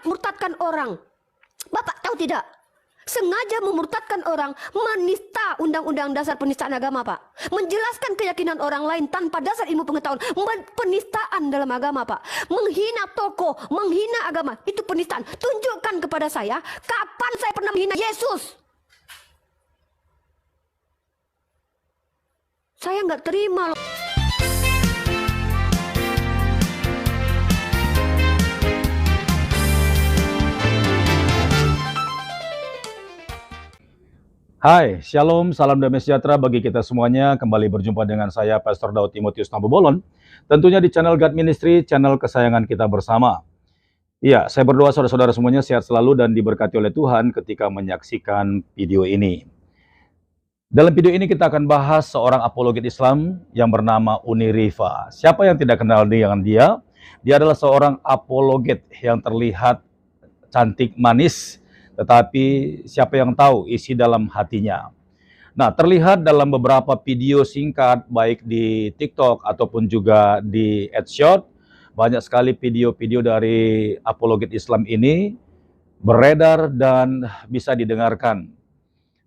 murtadkan orang. Bapak tahu tidak? Sengaja memurtadkan orang, menista undang-undang dasar penistaan agama, Pak. Menjelaskan keyakinan orang lain tanpa dasar ilmu pengetahuan, penistaan dalam agama, Pak. Menghina tokoh, menghina agama, itu penistaan. Tunjukkan kepada saya, kapan saya pernah menghina Yesus? Saya nggak terima loh. Hai, Shalom, salam damai sejahtera bagi kita semuanya. Kembali berjumpa dengan saya, Pastor Daud Timotius Nabobolon. Tentunya di channel God Ministry, channel kesayangan kita bersama. Iya, saya berdoa saudara-saudara semuanya sehat selalu dan diberkati oleh Tuhan ketika menyaksikan video ini. Dalam video ini kita akan bahas seorang apologet Islam yang bernama Uni Riva. Siapa yang tidak kenal dengan dia? Dia adalah seorang apologet yang terlihat cantik manis, tetapi siapa yang tahu isi dalam hatinya. Nah, terlihat dalam beberapa video singkat, baik di TikTok ataupun juga di Adshot, banyak sekali video-video dari apologet Islam ini beredar dan bisa didengarkan.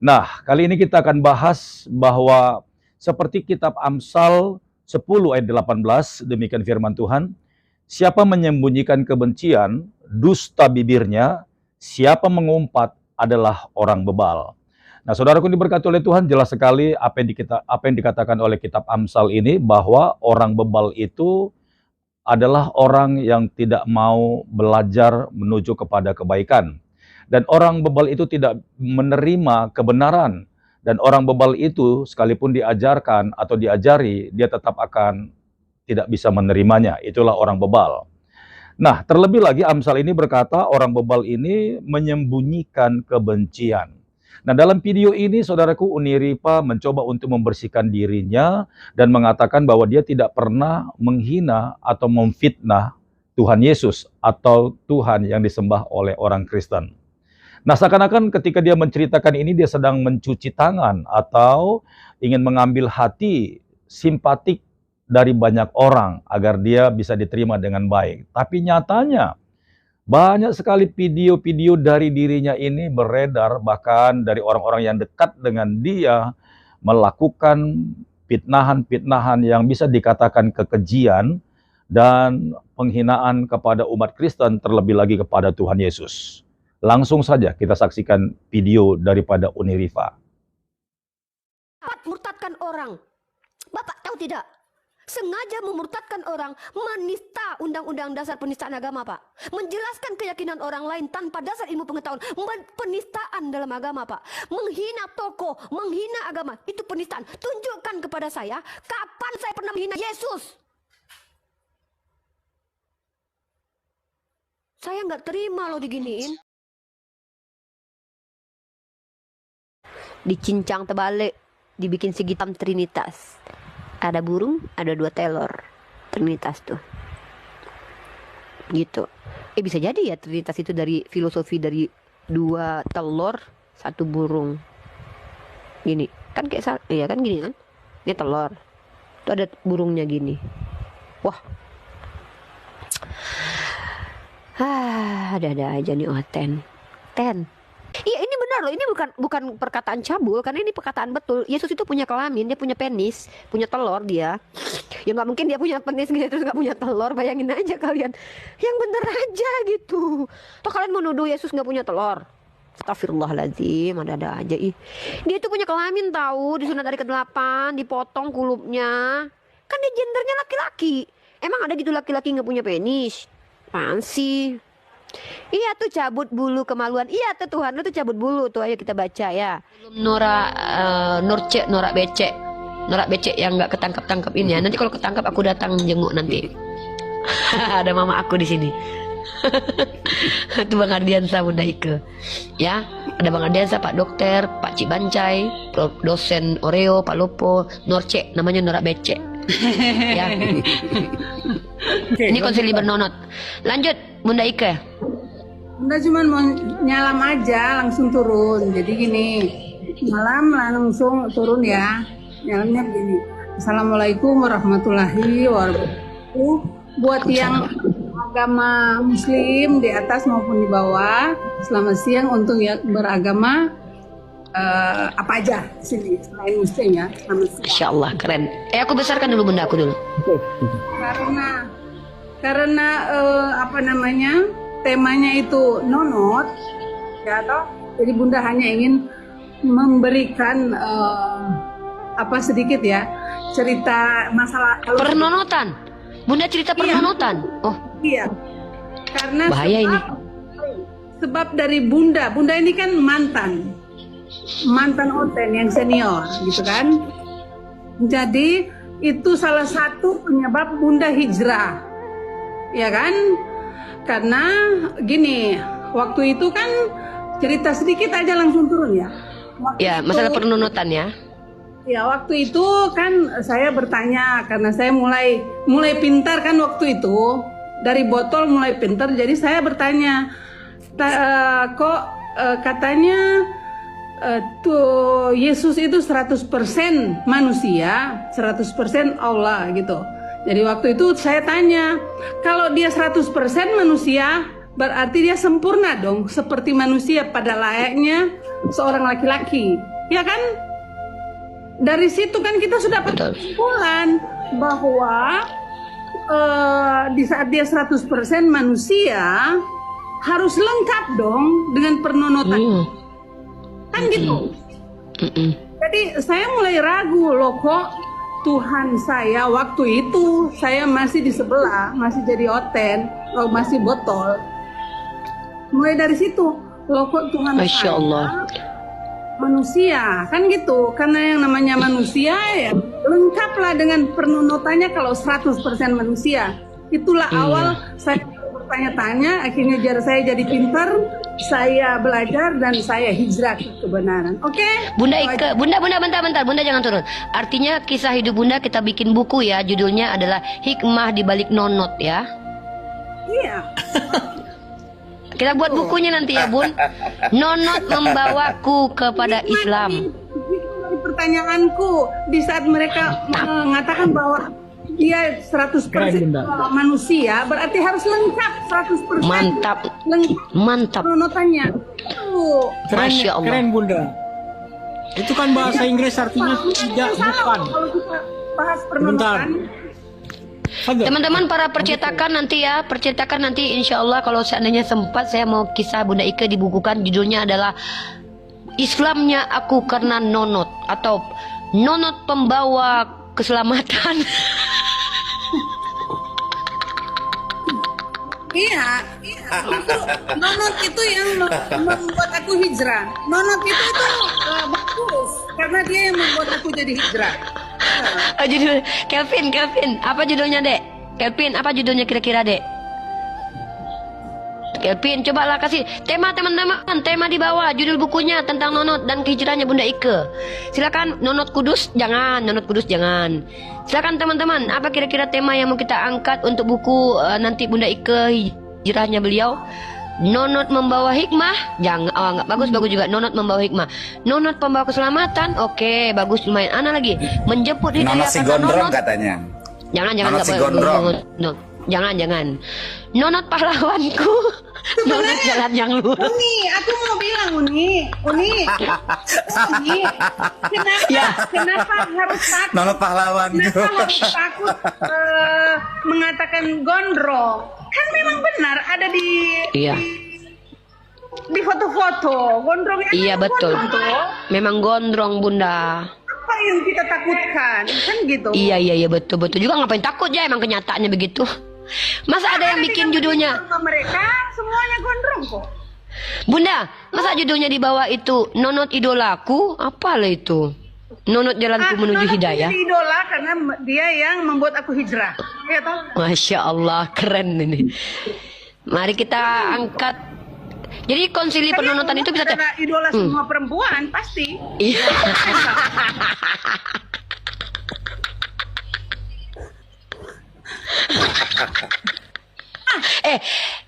Nah, kali ini kita akan bahas bahwa seperti kitab Amsal 10 ayat 18, demikian firman Tuhan, siapa menyembunyikan kebencian, dusta bibirnya, siapa mengumpat adalah orang bebal. Nah, saudaraku diberkati oleh Tuhan, jelas sekali apa yang dikatakan oleh kitab Amsal ini, bahwa orang bebal itu adalah orang yang tidak mau belajar menuju kepada kebaikan. Dan orang bebal itu tidak menerima kebenaran. Dan orang bebal itu sekalipun diajarkan atau diajari, dia tetap akan tidak bisa menerimanya. Itulah orang bebal. Nah, terlebih lagi Amsal ini berkata orang bebal ini menyembunyikan kebencian. Nah, dalam video ini saudaraku Uni Riva mencoba untuk membersihkan dirinya dan mengatakan bahwa dia tidak pernah menghina atau memfitnah Tuhan Yesus atau Tuhan yang disembah oleh orang Kristen. Nah, seakan-akan ketika dia menceritakan ini dia sedang mencuci tangan atau ingin mengambil hati simpatik dari banyak orang agar dia bisa diterima dengan baik. Tapi nyatanya banyak sekali video-video dari dirinya ini beredar, bahkan dari orang-orang yang dekat dengan dia melakukan fitnahan-fitnahan yang bisa dikatakan kekejian dan penghinaan kepada umat Kristen, terlebih lagi kepada Tuhan Yesus. Langsung saja kita saksikan video daripada Uni Riva. Murtadkan orang. Bapak tahu tidak? Sengaja memurtadkan orang, menista undang-undang dasar penistaan agama, Pak. Menjelaskan keyakinan orang lain tanpa dasar ilmu pengetahuan, penistaan dalam agama, Pak. Menghina tokoh, menghina agama, itu penistaan. Tunjukkan kepada saya, kapan saya pernah menghina Yesus? Saya nggak terima loh diginiin. Dicincang terbalik, dibikin segi hitam trinitas. Ada burung, ada 2 telur. Trinitas tuh. Gitu. Bisa jadi ya Trinitas itu dari filosofi dari 2 telur, 1 burung. Gini. Kan kayak iya kan gini kan? Ini telur. Tuh ada burungnya gini. Wah. Ada aja nih Oten. Iya, ini benar loh. Ini bukan perkataan cabul, karena ini perkataan betul. Yesus itu punya kelamin, dia punya penis, punya telur dia. Ya nggak mungkin dia punya penis gitu terus nggak punya telur. Bayangin aja kalian. Yang bener aja gitu. Toh kalian mau nuduh Yesus nggak punya telur? Astagfirullahaladzim, ada aja ih. Dia itu punya kelamin tahu, disunat dari ke-8, dipotong kulupnya. Kan dia gendernya laki-laki. Emang ada gitu laki-laki nggak punya penis? Apaan sih? Iya tuh cabut bulu kemaluan. Iya tuh Tuhan lu tuh cabut bulu tuh. Ayo kita baca ya. Norak becek yang nggak ketangkap ini ya. Nanti kalau ketangkap aku datang jenguk nanti. Ada mama aku di sini. Itu Bang Ardiansa Bunda Ike. Ya, ada Bang Ardiansa, Pak Dokter, Pak Cik Bancai, dosen Oreo, Pak Lopo, Norcek, namanya norak becek. Ya. Ini konsili bernonot. Lanjut Bunda Ike. Enggak, cuman mau nyalam aja langsung turun. Jadi gini, malam langsung turun ya. Nyalamnya begini. Assalamualaikum warahmatullahi wabarakatuh. Buat yang agama Muslim di atas maupun di bawah. Selamat siang untuk yang beragama apa aja di sini selain Muslim ya. Selamat siang. Insya Allah keren. Aku besarkan dulu bunda aku dulu. Karena apa namanya temanya itu nonot ya toh. Jadi bunda hanya ingin memberikan apa sedikit ya cerita masalah Pernonotan. Bunda cerita pernonotan. Oh iya. Karena bahaya ini. Sebab dari bunda ini kan mantan Oten yang senior gitu kan. Jadi itu salah satu penyebab bunda hijrah, ya kan? Karena gini, waktu itu kan cerita sedikit aja langsung turun ya. Ya masalah pernonotan ya. Ya waktu itu kan saya bertanya karena saya mulai pintar kan waktu itu dari botol mulai pintar, jadi saya bertanya kok katanya tuh Yesus itu 100% manusia, 100% Allah gitu. Jadi waktu itu saya tanya, kalau dia 100% manusia, berarti dia sempurna dong, seperti manusia pada layaknya seorang laki-laki, ya kan? Dari situ kan kita sudah dapat kesimpulan bahwa di saat dia 100% manusia, harus lengkap dong dengan pernonotan. Kan gitu. Jadi saya mulai ragu loh, kok Tuhan saya waktu itu saya masih di sebelah, masih jadi Oten, masih botol. Mulai dari situ loh, kok Tuhan Masya Allah. Manusia kan gitu. Karena yang namanya manusia ya lengkaplah dengan pernonotannya kalau 100% manusia. Itulah awal saya bertanya-tanya, akhirnya saya jadi pintar, saya belajar dan saya hijrah ke kebenaran. Oke? Bunda Ike, Bunda bentar, Bunda jangan turun. Artinya kisah hidup Bunda kita bikin buku ya, judulnya adalah Hikmah di Balik Nonot ya. Iya. Kita buat bukunya nanti ya Bun. Nonot membawaku kepada Islam. Dari pertanyaanku di saat mereka mengatakan bahwa dia 100% manusia, berarti harus lengkap 100%. Mantap. Pernonotannya. Masya Allah. Keren Bunda. Itu kan bahasa Inggris artinya tidak, bukan. Kalau kita bahas pernonotan. Teman-teman para percetakan nanti ya, insya Allah kalau seandainya sempat saya mau kisah Bunda Ike dibukukan, judulnya adalah Islamnya Aku Karena Nonot atau Nonot Pembawa Keselamatan. Iya. Nonot itu yang membuat aku hijrah. Nonot itu bagus karena dia yang membuat aku jadi hijrah. Judul Kelvin, apa judulnya Dek? Kelvin, apa judulnya kira-kira Dek? Kelvin, cobalah kasih tema teman-teman, tema di bawah, judul bukunya tentang Nonot dan kehijrahannya Bunda Ike. Silakan. Nonot Kudus jangan. Silakan teman-teman, apa kira-kira tema yang mau kita angkat untuk buku nanti Bunda Ike hijrahnya beliau? Nonot membawa hikmah, jangan. Enggak, bagus juga. Nonot membawa hikmah. Nonot pembawa keselamatan, oke, bagus, lumayan. Ana lagi menjemput hidayah. Nonot si gondrong katanya. Jangan Nonot si gondrong. Sebenarnya Jangan. Nonot pahlawanku. Nonot jalan yang lurus. Uni, aku mau bilang Uni, kenapa harus takut? Nonot pahlawan. Kenapa harus takut mengatakan gondrong? Kan memang benar ada di foto-foto gondrongnya. Iya betul. Gondrong. Memang gondrong Bunda. Apa yang kita takutkan? Kan gitu. Iya betul juga, ngapain takut ya, emang kenyataannya begitu. Masa ada yang bikin judulnya mereka semuanya gondrong kok. Bunda, masa judulnya di bawah itu Nonot Idolaku? Apalah itu? Nonot jalanku menuju hidayah. Nonot idola karena dia yang membuat aku hijrah. Ya toh? Masya Allah, keren ini. Mari kita angkat. Jadi konsili pernonotan itu bisa karena idola semua perempuan pasti. Iya.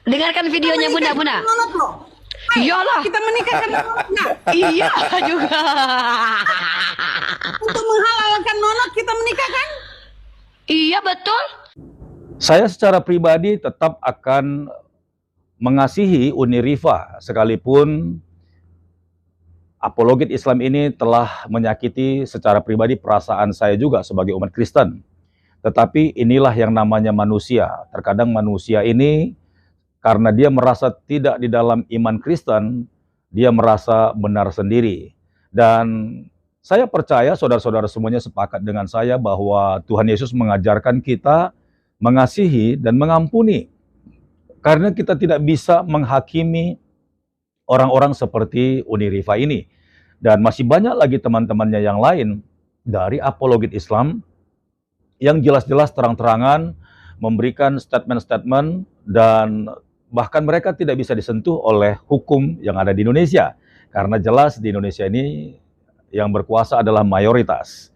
Dengarkan videonya Bunda. Nonot loh. Iyalah. Kita menikah karena nonot. Iya juga. Untuk menghalalkan nonot kita menikah kan? Iya betul. Saya secara pribadi tetap akan mengasihi Uni Rifa, sekalipun apologet Islam ini telah menyakiti secara pribadi perasaan saya juga sebagai umat Kristen. Tetapi inilah yang namanya manusia. Terkadang manusia ini karena dia merasa tidak di dalam iman Kristen, dia merasa benar sendiri. Dan saya percaya saudara-saudara semuanya sepakat dengan saya bahwa Tuhan Yesus mengajarkan kita mengasihi dan mengampuni. Karena kita tidak bisa menghakimi orang-orang seperti Uni Rifa ini. Dan masih banyak lagi teman-temannya yang lain dari apologet Islam yang jelas-jelas terang-terangan memberikan statement-statement dan bahkan mereka tidak bisa disentuh oleh hukum yang ada di Indonesia. Karena jelas di Indonesia ini yang berkuasa adalah mayoritas.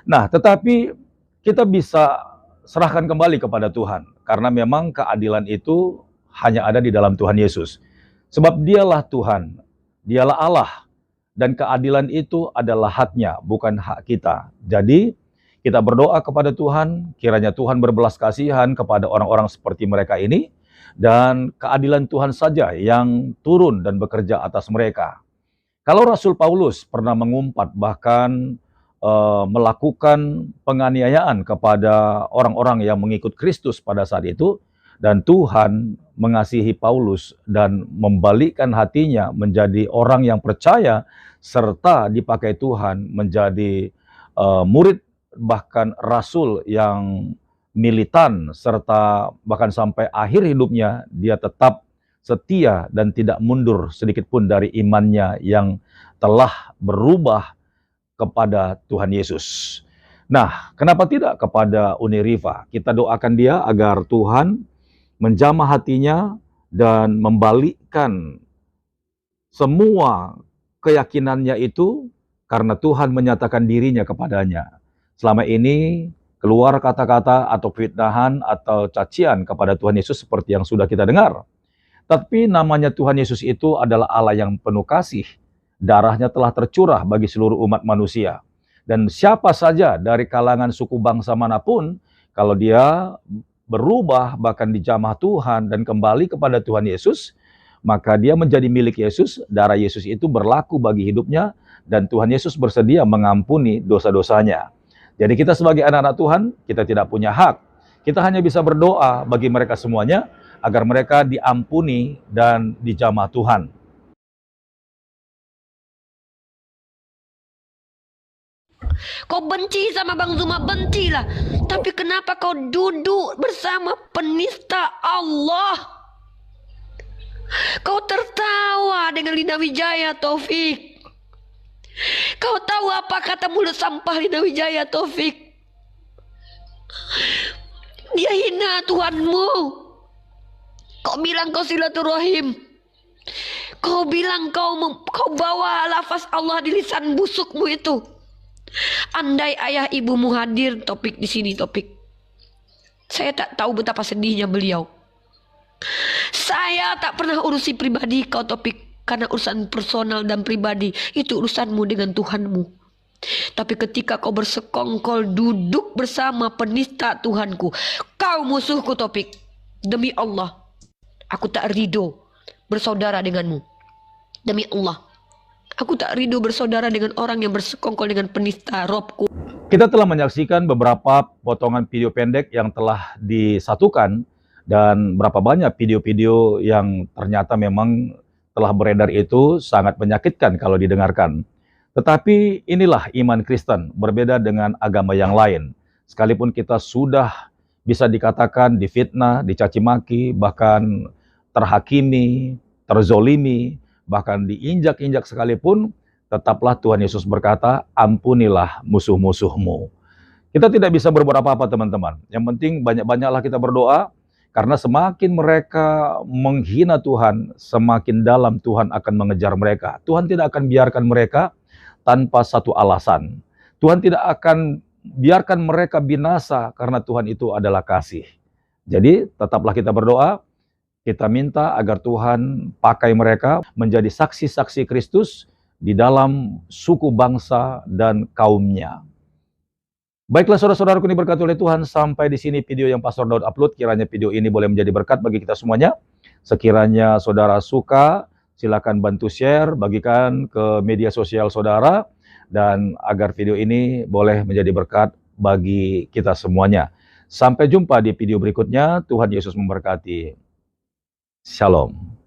Nah, tetapi kita bisa serahkan kembali kepada Tuhan. Karena memang keadilan itu hanya ada di dalam Tuhan Yesus. Sebab dialah Tuhan, dialah Allah. Dan keadilan itu adalah haknya, bukan hak kita. Jadi, kita berdoa kepada Tuhan, kiranya Tuhan berbelas kasihan kepada orang-orang seperti mereka ini, dan keadilan Tuhan saja yang turun dan bekerja atas mereka. Kalau Rasul Paulus pernah mengumpat bahkan melakukan penganiayaan kepada orang-orang yang mengikut Kristus pada saat itu, dan Tuhan mengasihi Paulus dan membalikkan hatinya menjadi orang yang percaya serta dipakai Tuhan menjadi murid bahkan rasul yang militan serta bahkan sampai akhir hidupnya dia tetap setia dan tidak mundur sedikit pun dari imannya yang telah berubah kepada Tuhan Yesus. Nah, kenapa tidak kepada Uni Rifa? Kita doakan dia agar Tuhan menjamah hatinya dan membalikkan semua keyakinannya itu karena Tuhan menyatakan dirinya kepadanya. Selama ini keluar kata-kata atau fitnahan atau cacian kepada Tuhan Yesus seperti yang sudah kita dengar. Tapi namanya Tuhan Yesus itu adalah Allah yang penuh kasih. Darahnya telah tercurah bagi seluruh umat manusia. Dan siapa saja dari kalangan suku bangsa manapun, kalau dia berubah bahkan dijamah Tuhan dan kembali kepada Tuhan Yesus, maka dia menjadi milik Yesus. Darah Yesus itu berlaku bagi hidupnya dan Tuhan Yesus bersedia mengampuni dosa-dosanya. Jadi kita sebagai anak-anak Tuhan, kita tidak punya hak. Kita hanya bisa berdoa bagi mereka semuanya, agar mereka diampuni dan dijamah Tuhan. Kau benci sama Bang Zuma, bencilah. Tapi kenapa kau duduk bersama penista Allah? Kau tertawa dengan Lina Wijaya, Taufik. Kau tahu apa kata mulut sampah Lina Wijaya, Taufik? Dia hina Tuhanmu. Kau bilang kau silaturahim. Kau bilang kau bawa lafaz Allah di lisan busukmu itu. Andai ayah ibumu hadir, Taufik, di sini, Taufik, saya tak tahu betapa sedihnya beliau. Saya tak pernah urusi pribadi kau, Taufik. Karena urusan personal dan pribadi itu urusanmu dengan Tuhanmu. Tapi ketika kau bersekongkol duduk bersama penista Tuhanku, kau musuhku, Taufik. Demi Allah, aku tak ridho bersaudara denganmu. Demi Allah, aku tak ridho bersaudara dengan orang yang bersekongkol dengan penista Robku. Kita telah menyaksikan beberapa potongan video pendek yang telah disatukan dan berapa banyak video-video yang ternyata memang telah beredar itu sangat menyakitkan kalau didengarkan. Tetapi inilah iman Kristen, berbeda dengan agama yang lain. Sekalipun kita sudah bisa dikatakan difitnah, dicaci maki, bahkan terhakimi, terzolimi, bahkan diinjak-injak sekalipun, tetaplah Tuhan Yesus berkata, ampunilah musuh-musuhmu. Kita tidak bisa berbuat apa-apa, teman-teman. Yang penting banyak-banyaklah kita berdoa, karena semakin mereka menghina Tuhan, semakin dalam Tuhan akan mengejar mereka. Tuhan tidak akan biarkan mereka tanpa satu alasan. Tuhan tidak akan biarkan mereka binasa karena Tuhan itu adalah kasih. Jadi tetaplah kita berdoa, kita minta agar Tuhan pakai mereka menjadi saksi-saksi Kristus di dalam suku bangsa dan kaumnya. Baiklah saudara-saudaraku ini berkati oleh Tuhan, sampai di sini video yang Pastor Daud upload. Kiranya video ini boleh menjadi berkat bagi kita semuanya. Sekiranya saudara suka, silakan bantu share, bagikan ke media sosial saudara, dan agar video ini boleh menjadi berkat bagi kita semuanya. Sampai jumpa di video berikutnya. Tuhan Yesus memberkati. Shalom.